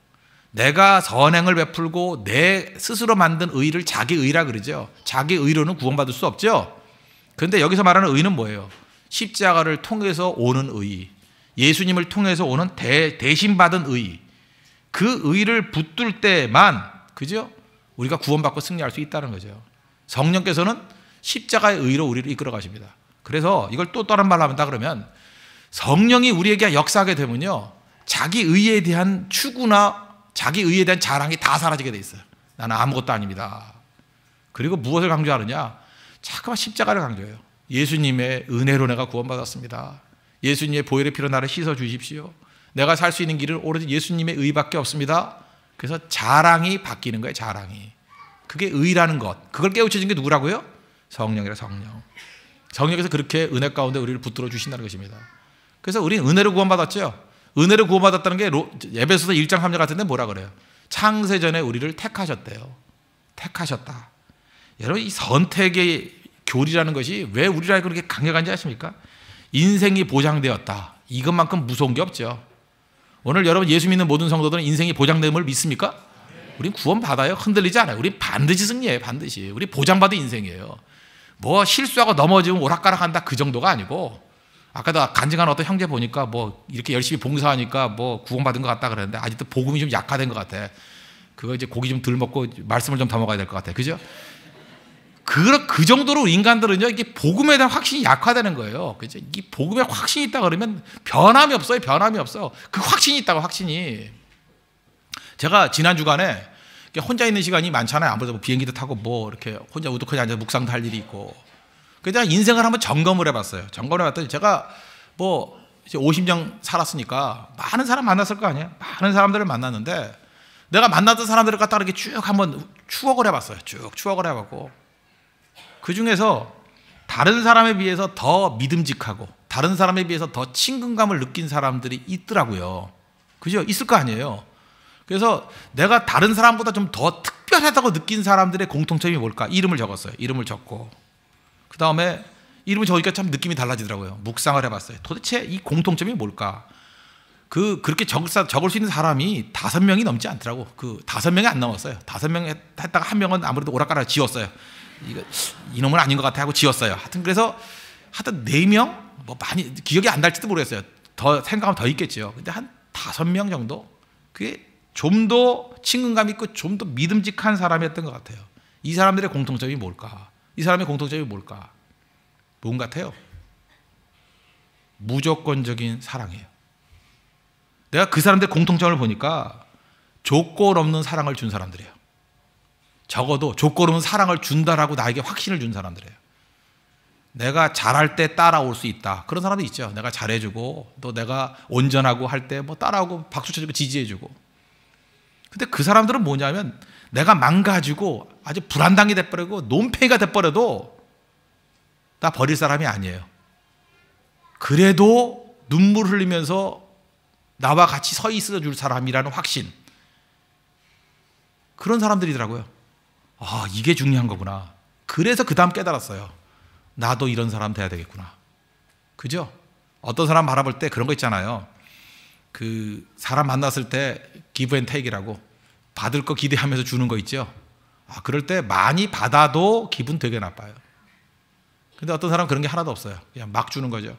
Speaker 1: 내가 선행을 베풀고 내 스스로 만든 의를 자기 의라 그러죠. 자기 의로는 구원받을 수 없죠. 그런데 여기서 말하는 의는 뭐예요? 십자가를 통해서 오는 의, 예수님을 통해서 오는 대신 받은 의, 그 의를 붙들 때만, 그죠? 우리가 구원받고 승리할 수 있다는 거죠. 성령께서는 십자가의 의로 우리를 이끌어 가십니다. 그래서 이걸 또 다른 말로 한다 그러면 성령이 우리에게 역사하게 되면요, 자기 의에 대한 추구나 자기 의에 대한 자랑이 다 사라지게 돼 있어요. 나는 아무것도 아닙니다. 그리고 무엇을 강조하느냐? 자꾸만 십자가를 강조해요. 예수님의 은혜로 내가 구원받았습니다. 예수님의 보혈의 피로 나를 씻어 주십시오. 내가 살 수 있는 길은 오로지 예수님의 의밖에 없습니다. 그래서 자랑이 바뀌는 거예요. 자랑이. 그게 의라는 것. 그걸 깨우쳐진 게 누구라고요? 성령이라. 성령. 성령께서 그렇게 은혜 가운데 우리를 붙들어 주신다는 것입니다. 그래서 우리는 은혜로 구원받았죠. 은혜로 구원받았다는 게 에베소서 1장 3절 같은데 뭐라 그래요? 창세전에 우리를 택하셨대요. 택하셨다. 여러분, 이 선택의 교리라는 것이 왜 우리라 그렇게 강력한지 아십니까? 인생이 보장되었다. 이것만큼 무서운 게 없죠. 오늘 여러분 예수 믿는 모든 성도들은 인생이 보장됨을 믿습니까? 우린 구원받아요. 흔들리지 않아요. 우린 반드시 승리해요. 반드시. 우리 보장받은 인생이에요. 뭐 실수하고 넘어지면 오락가락한다 그 정도가 아니고, 아까도 간증한 어떤 형제 보니까 뭐 이렇게 열심히 봉사하니까 뭐 구원받은 것 같다 그랬는데 아직도 복음이 좀 약화된 것 같아. 그거 이제 고기 좀 덜 먹고 말씀을 좀 더 먹어야 될 것 같아. 그죠? 그 정도로 인간들은요, 이게 복음에 대한 확신이 약화되는 거예요. 그죠? 이 복음에 확신이 있다 그러면 변함이 없어요. 변함이 없어. 그 확신이 있다고, 확신이. 제가 지난 주간에 혼자 있는 시간이 많잖아요. 아무래도 뭐 비행기도 타고 뭐 이렇게 혼자 우두커니 앉아서 묵상도 할 일이 있고. 그래서 제가 인생을 한번 점검을 해봤어요. 점검을 해봤더니 제가 뭐 이제 50년 살았으니까 많은 사람 만났을 거 아니에요. 많은 사람들을 만났는데 내가 만났던 사람들을 갖다가 이렇게 쭉 한번 추억을 해봤어요. 쭉 추억을 해봤고, 그 중에서 다른 사람에 비해서 더 믿음직하고 다른 사람에 비해서 더 친근감을 느낀 사람들이 있더라고요. 그죠? 있을 거 아니에요. 그래서 내가 다른 사람보다 좀 더 특별하다고 느낀 사람들의 공통점이 뭘까? 이름을 적었어요. 이름을 적고, 그 다음에 이름을 적으니까 참 느낌이 달라지더라고요. 묵상을 해봤어요. 도대체 이 공통점이 뭘까? 그렇게 적을 수 있는 사람이 5명이 넘지 않더라고. 5명이 안 넘었어요. 5명 했다가 한 명은 아무래도 오락가락 지웠어요. 이놈은 아닌 것 같아 하고 지웠어요. 하여튼 그래서 4명? 뭐 많이 기억이 안 날지도 모르겠어요. 더 생각하면 더 있겠죠. 근데 한 5명 정도? 그게 좀 더 친근감 있고 좀 더 믿음직한 사람이었던 것 같아요. 이 사람들의 공통점이 뭘까? 이 사람의 공통점이 뭘까? 뭔 같아요? 무조건적인 사랑이에요. 내가 그 사람들의 공통점을 보니까 조건 없는 사랑을 준 사람들이에요. 적어도 조건 없는 사랑을 준다라고 나에게 확신을 준 사람들이에요. 내가 잘할 때 따라올 수 있다. 그런 사람도 있죠. 내가 잘해주고 또 내가 온전하고 할 때 뭐 따라오고 박수 쳐주고 지지해주고. 근데 그 사람들은 뭐냐면 내가 망가지고 아주 불안당이 돼버리고 논팽이가 돼버려도 나 버릴 사람이 아니에요. 그래도 눈물 흘리면서 나와 같이 서 있어 줄 사람이라는 확신. 그런 사람들이더라고요. 아, 이게 중요한 거구나. 그래서 그 다음 깨달았어요. 나도 이런 사람 돼야 되겠구나. 그죠? 어떤 사람 바라볼 때 그런 거 있잖아요. 그 사람 만났을 때 기브 앤 테이크라고 받을 거 기대하면서 주는 거 있죠. 아, 그럴 때 많이 받아도 기분 되게 나빠요. 근데 어떤 사람은 그런 게 하나도 없어요. 그냥 막 주는 거죠.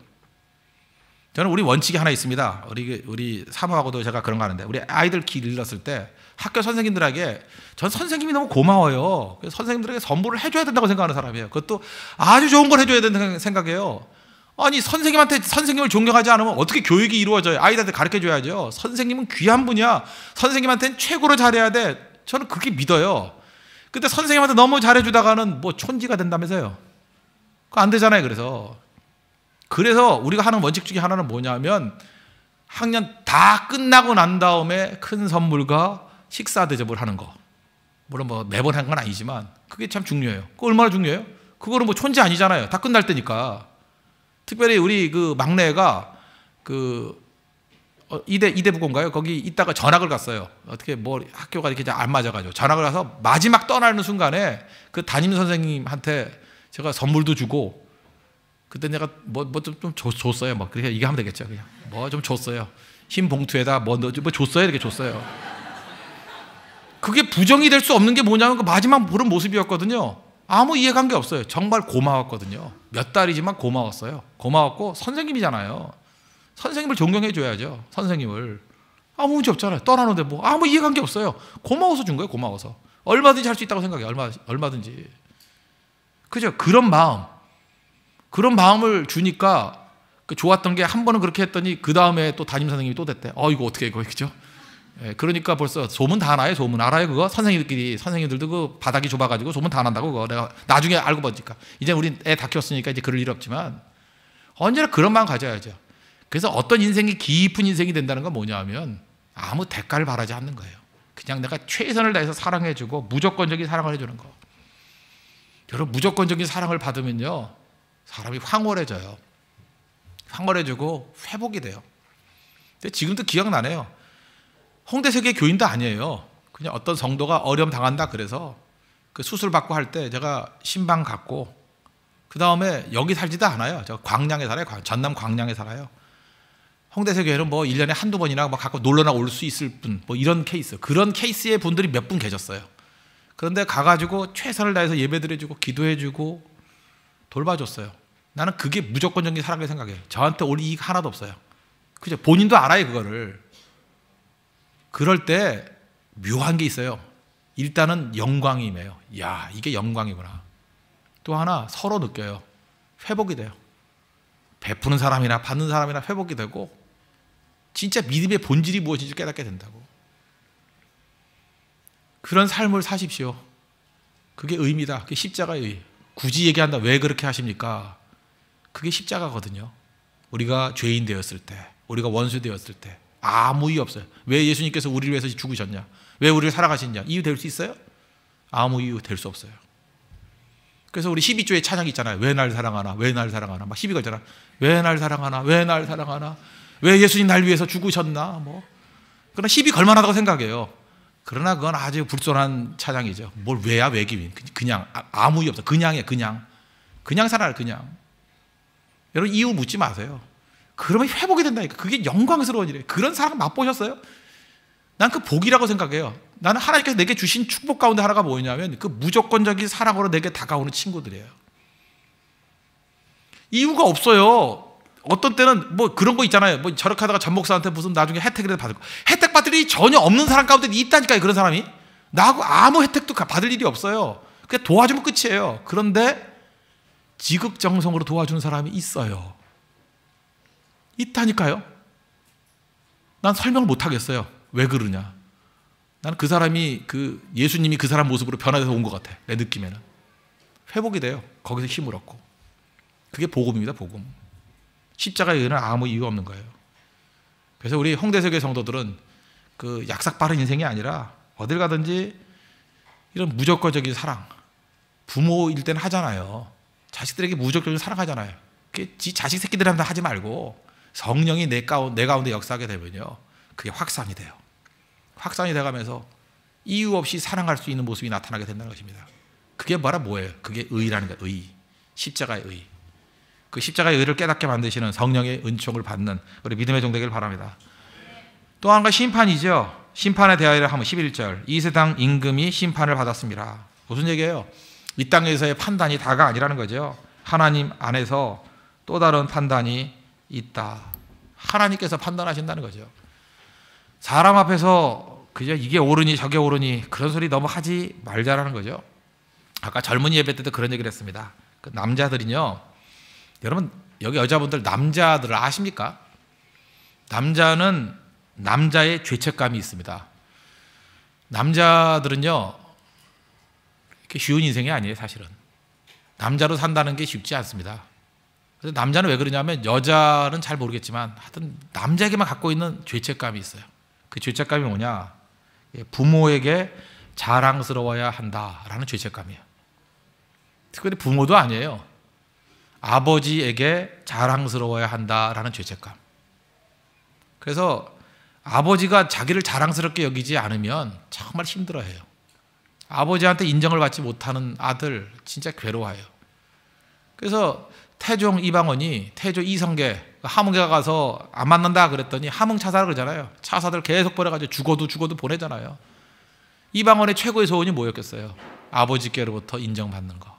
Speaker 1: 저는 우리 원칙이 하나 있습니다. 우리 사모하고도 제가 그런 거 하는데, 우리 아이들 길 잃었을 때 학교 선생님들에게, 전 선생님이 너무 고마워요. 그래서 선생님들에게 선물을 해줘야 된다고 생각하는 사람이에요. 그것도 아주 좋은 걸 해줘야 된다고 생각해요. 아니, 선생님한테 선생님을 존경하지 않으면 어떻게 교육이 이루어져요? 아이들한테 가르쳐줘야죠. 선생님은 귀한 분이야. 선생님한테는 최고로 잘해야 돼. 저는 그렇게 믿어요. 근데 선생님한테 너무 잘해주다가는 뭐 촌지가 된다면서요. 그거 안 되잖아요. 그래서 우리가 하는 원칙 중에 하나는 뭐냐면, 학년 다 끝나고 난 다음에 큰 선물과 식사 대접을 하는 거. 물론 뭐 매번 한 건 아니지만 그게 참 중요해요. 그거 얼마나 중요해요? 그거는 뭐 촌지 아니잖아요. 다 끝날 때니까. 특별히 우리 그 막내가 이대부고인가요? 거기 있다가 전학을 갔어요. 어떻게 뭐 학교가 이렇게 안 맞아가지고 전학을 가서 마지막 떠나는 순간에 그 담임 선생님한테 제가 선물도 주고, 그때 내가 뭐 좀 줬어요. 뭐 그렇게 얘기하면 되겠죠. 그냥 뭐 좀 줬어요. 흰 봉투에다 뭐 줬어요. 이렇게 줬어요. 그게 부정이 될 수 없는 게 뭐냐면 그 마지막 보는 모습이었거든요. 아무 이해관계 없어요. 정말 고마웠거든요. 몇 달이지만 고마웠어요. 고마웠고, 선생님이잖아요. 선생님을 존경해 줘야죠. 선생님을. 아무 문제 없잖아요. 떠나는데 뭐 아무 이해관계 없어요. 고마워서 준 거예요. 고마워서. 얼마든지 할 수 있다고 생각해요. 얼마든지. 그죠? 그런 마음을 주니까 그 좋았던 게 한 번은 그렇게 했더니 그 다음에 또 담임 선생님이 또 됐대. 이거 어떻게 이거 그죠? 예, 그러니까 벌써 소문 다 나요. 소문 알아요 그거? 선생님들도 그 바닥이 좁아가지고 소문 다 난다고 그거. 내가 나중에 알고 보니까 이제 우리 애 다 키웠으니까 이제 그럴 일 없지만 언제나 그런 마음 가져야죠. 그래서 어떤 인생이 깊은 인생이 된다는 건 뭐냐면 아무 대가를 바라지 않는 거예요. 그냥 내가 최선을 다해서 사랑해주고 무조건적인 사랑을 해주는 거. 여러분 무조건적인 사랑을 받으면요 사람이 황홀해져요. 황홀해지고 회복이 돼요. 근데 지금도 기억나네요. 홍대세계 교인도 아니에요. 그냥 어떤 성도가 어려움 당한다 그래서 그 수술 받고 할 때 제가 신방 갖고 그 다음에 여기 살지도 않아요. 저 광양에 살아요. 전남 광양에 살아요. 홍대세교회는 뭐 1년에 한두 번이나 뭐 갖고 놀러나 올 수 있을 분, 뭐 이런 케이스. 그런 케이스의 분들이 몇 분 계셨어요. 그런데 가가지고 최선을 다해서 예배드려주고 기도해주고 돌봐줬어요. 나는 그게 무조건적인 사랑이라고 생각해요. 저한테 올 이익 하나도 없어요. 그죠? 본인도 알아요, 그거를. 그럴 때 묘한 게 있어요. 일단은 영광이 임해요. 야, 이게 영광이구나. 또 하나 서로 느껴요. 회복이 돼요. 베푸는 사람이나 받는 사람이나 회복이 되고 진짜 믿음의 본질이 무엇인지 깨닫게 된다고. 그런 삶을 사십시오. 그게 의미다. 그게 십자가의 의. 굳이 얘기한다. 왜 그렇게 하십니까? 그게 십자가거든요. 우리가 죄인 되었을 때, 우리가 원수 되었을 때 아무 이유 없어요. 왜 예수님께서 우리를 위해서 죽으셨냐? 왜 우리를 살아가시냐? 이유 될 수 있어요? 아무 이유 될 수 없어요. 그래서 우리 12조의 찬양이 있잖아요. 왜 날 사랑하나? 왜 날 사랑하나? 막 시비 걸잖아. 왜 날 사랑하나? 왜 날 사랑하나? 왜 예수님 날 위해서 죽으셨나? 뭐. 그러나 시비 걸만하다고 생각해요. 그러나 그건 아주 불손한 찬양이죠. 뭘 왜야 왜기 그냥 아무 이유 없어. 그냥이에요. 그냥 살아라 그냥. 여러분 이유 묻지 마세요. 그러면 회복이 된다니까. 그게 영광스러운 일이에요. 그런 사랑 맛보셨어요? 난 그 복이라고 생각해요. 나는 하나님께서 내게 주신 축복 가운데 하나가 뭐냐면 그 무조건적인 사랑으로 내게 다가오는 친구들이에요. 이유가 없어요. 어떤 때는 뭐 그런 거 있잖아요. 뭐 저렇게 하다가 전 목사한테 무슨 나중에 혜택이라도 받을 거. 혜택 받을 일이 전혀 없는 사람 가운데 있다니까요. 그런 사람이. 나하고 아무 혜택도 받을 일이 없어요. 그냥 도와주면 끝이에요. 그런데 지극정성으로 도와주는 사람이 있어요. 있다니까요. 난 설명을 못 하겠어요. 왜 그러냐. 나는 그 사람이 예수님이 그 사람 모습으로 변화돼서 온 것 같아. 내 느낌에는. 회복이 돼요. 거기서 힘을 얻고. 그게 복음입니다. 복음. 십자가의 의는 아무 이유 없는 거예요. 그래서 우리 홍대세계 성도들은 그 약삭 빠른 인생이 아니라 어딜 가든지 이런 무조건적인 사랑. 부모일 때는 하잖아요. 자식들에게 무조건적인 사랑하잖아요. 그게 지 자식 새끼들한테 하지 말고 성령이 내 가운데 역사하게 되면요. 그게 확산이 돼요. 확산이 돼가면서 이유 없이 사랑할 수 있는 모습이 나타나게 된다는 것입니다. 그게 뭐예요? 그게 의라는 거예요. 의. 십자가의 의. 그 십자가의 의를 깨닫게 만드시는 성령의 은총을 받는 우리 믿음의 종 되기를 바랍니다. 또 한 가지 심판이죠. 심판에 대하여 하면 11절. 이 세상 임금이 심판을 받았습니다. 무슨 얘기예요? 이 땅에서의 판단이 다가 아니라는 거죠. 하나님 안에서 또 다른 판단이 있다. 하나님께서 판단하신다는 거죠. 사람 앞에서 그저 이게 옳으니 저게 옳으니 그런 소리 너무 하지 말자라는 거죠. 아까 젊은이 예배 때도 그런 얘기를 했습니다. 그 남자들은요. 여러분 여기 여자분들 남자들을 아십니까? 남자는 남자의 죄책감이 있습니다. 남자들은요. 이렇게 쉬운 인생이 아니에요. 사실은. 남자로 산다는 게 쉽지 않습니다. 그래서 남자는 왜 그러냐면 여자는 잘 모르겠지만 하여튼 남자에게만 갖고 있는 죄책감이 있어요. 그 죄책감이 뭐냐? 부모에게 자랑스러워야 한다라는 죄책감이에요. 특별히 부모도 아니에요. 아버지에게 자랑스러워야 한다라는 죄책감. 그래서 아버지가 자기를 자랑스럽게 여기지 않으면 정말 힘들어해요. 아버지한테 인정을 받지 못하는 아들 진짜 괴로워해요. 그래서 태종 이방원이 태조 이성계 함흥에 가서 안 만난다 그랬더니 함흥 차사를 그러잖아요. 차사들 계속 보내가지고 죽어도 보내잖아요. 이방원의 최고의 소원이 뭐였겠어요? 아버지께로부터 인정받는 거.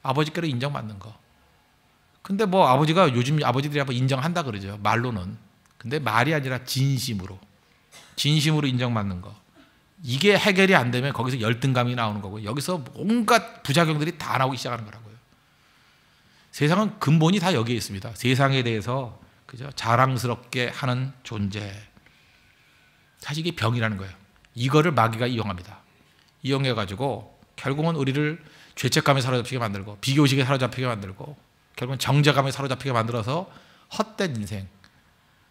Speaker 1: 아버지께로 인정받는 거. 근데 뭐 아버지가 요즘 아버지들이 한번 인정한다 그러죠. 말로는. 근데 말이 아니라 진심으로 인정받는 거. 이게 해결이 안 되면 거기서 열등감이 나오는 거고요. 여기서 온갖 부작용들이 다 나오기 시작하는 거라고요. 세상은 근본이 다 여기에 있습니다. 세상에 대해서 그죠? 자랑스럽게 하는 존재. 사실 이게 병이라는 거예요. 이거를 마귀가 이용합니다. 이용해가지고 결국은 우리를 죄책감에 사로잡히게 만들고 비교의식에 사로잡히게 만들고 결국은 정죄감에 사로잡히게 만들어서 헛된 인생,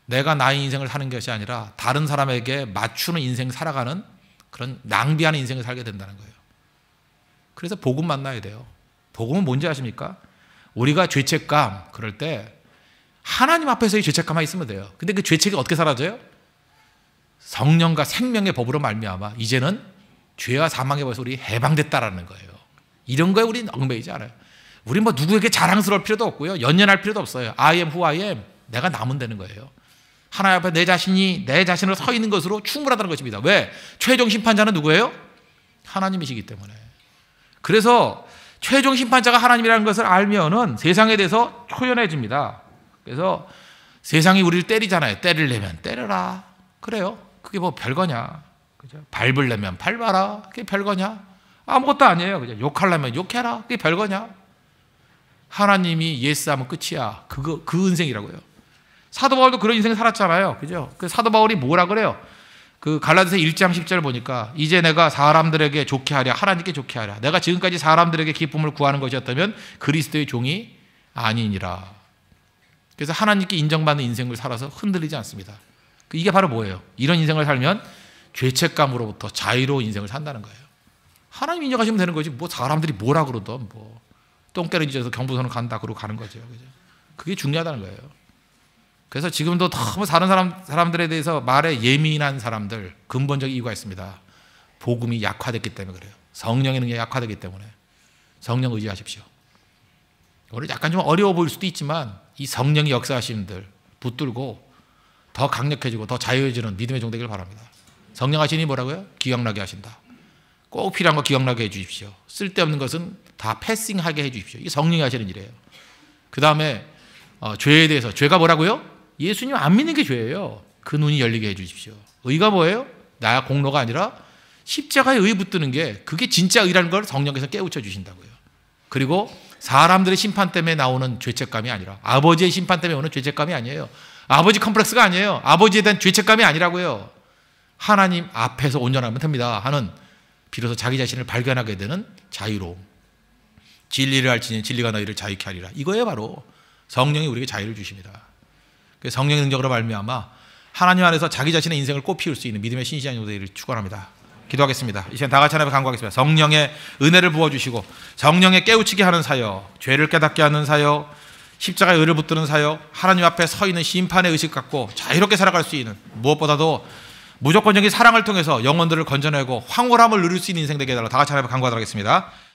Speaker 1: 내가 나의 인생을 사는 것이 아니라 다른 사람에게 맞추는 인생 살아가는 그런 낭비하는 인생을 살게 된다는 거예요. 그래서 복음 만나야 돼요. 복음은 뭔지 아십니까? 우리가 죄책감 그럴 때 하나님 앞에서의 죄책감만 있으면 돼요. 근데 그 죄책이 어떻게 사라져요? 성령과 생명의 법으로 말미암아 이제는 죄와 사망의 벌에서 우리 해방됐다라는 거예요. 이런 거에 우리는 얽매이지 않아요. 우리 뭐 누구에게 자랑스러울 필요도 없고요. 연연할 필요도 없어요. I am who I am. 내가 남으면 되는 거예요. 하나님 앞에 내 자신이 내 자신으로 서 있는 것으로 충분하다는 것입니다. 왜? 최종 심판자는 누구예요? 하나님이시기 때문에. 그래서 최종 심판자가 하나님이라는 것을 알면은 세상에 대해서 초연해집니다. 그래서 세상이 우리를 때리잖아요. 때리려면 때려라. 그래요. 그게 뭐 별거냐. 그죠? 밟으려면 밟아라. 그게 별거냐. 아무것도 아니에요. 그죠? 욕하려면 욕해라. 그게 별거냐. 하나님이 예스하면 끝이야. 그 인생이라고요. 사도 바울도 그런 인생을 살았잖아요. 그죠? 그 사도 바울이 뭐라 그래요? 그 갈라디아서 1장 10절 보니까 이제 내가 사람들에게 좋게 하랴 하나님께 좋게 하랴 내가 지금까지 사람들에게 기쁨을 구하는 것이었다면 그리스도의 종이 아니니라. 그래서 하나님께 인정받는 인생을 살아서 흔들리지 않습니다. 이게 바로 뭐예요? 이런 인생을 살면 죄책감으로부터 자유로운 인생을 산다는 거예요. 하나님 인정하시면 되는 거지 뭐 사람들이 뭐라 그러던 뭐 똥개를 찢어서 경부선을 간다 그러고 가는 거죠. 그죠? 그게 중요하다는 거예요. 그래서 지금도 너무 다른 사람들에 대해서 말에 예민한 사람들 근본적인 이유가 있습니다. 복음이 약화됐기 때문에 그래요. 성령의 능력이 약화되기 때문에 성령 의지하십시오. 오늘 약간 좀 어려워 보일 수도 있지만 이 성령이 역사하시는 들 붙들고 더 강력해지고 더 자유해지는 믿음의 종 되길 바랍니다. 성령 하시니 뭐라고요? 기억나게 하신다. 꼭 필요한 거 기억나게 해 주십시오. 쓸데없는 것은 다 패싱하게 해 주십시오. 이게 성령이 하시는 일이에요. 그 다음에 죄에 대해서 죄가 뭐라고요? 예수님 안 믿는 게 죄예요. 그 눈이 열리게 해 주십시오. 의가 뭐예요? 나야 공로가 아니라 십자가에 의 붙드는 게 그게 진짜 의라는 걸 성령께서 깨우쳐 주신다고요. 그리고 사람들의 심판 때문에 나오는 죄책감이 아니라 아버지의 심판 때문에 오는 죄책감이 아니에요. 아버지 컴플렉스가 아니에요. 아버지에 대한 죄책감이 아니라고요. 하나님 앞에서 온전하면 됩니다 하는 비로소 자기 자신을 발견하게 되는 자유로움. 진리를 알지니 진리가 너희를 자유케 하리라. 이거예요. 바로 성령이 우리에게 자유를 주십니다. 성령의 능력으로 말미암아 하나님 안에서 자기 자신의 인생을 꽃피울 수 있는 믿음의 신실한 용도를 축원합니다. 기도하겠습니다. 이 시간 다 같이 하나님 간구하겠습니다. 성령의 은혜를 부어주시고 성령의 깨우치게 하는 사역, 죄를 깨닫게 하는 사역, 십자가에 의를 붙드는 사역, 하나님 앞에 서 있는 심판의 의식 갖고 자유롭게 살아갈 수 있는 무엇보다도 무조건적인 사랑을 통해서 영혼들을 건져내고 황홀함을 누릴 수 있는 인생 되게 해달라고 다 같이 하나님 간구하도록 하겠습니다.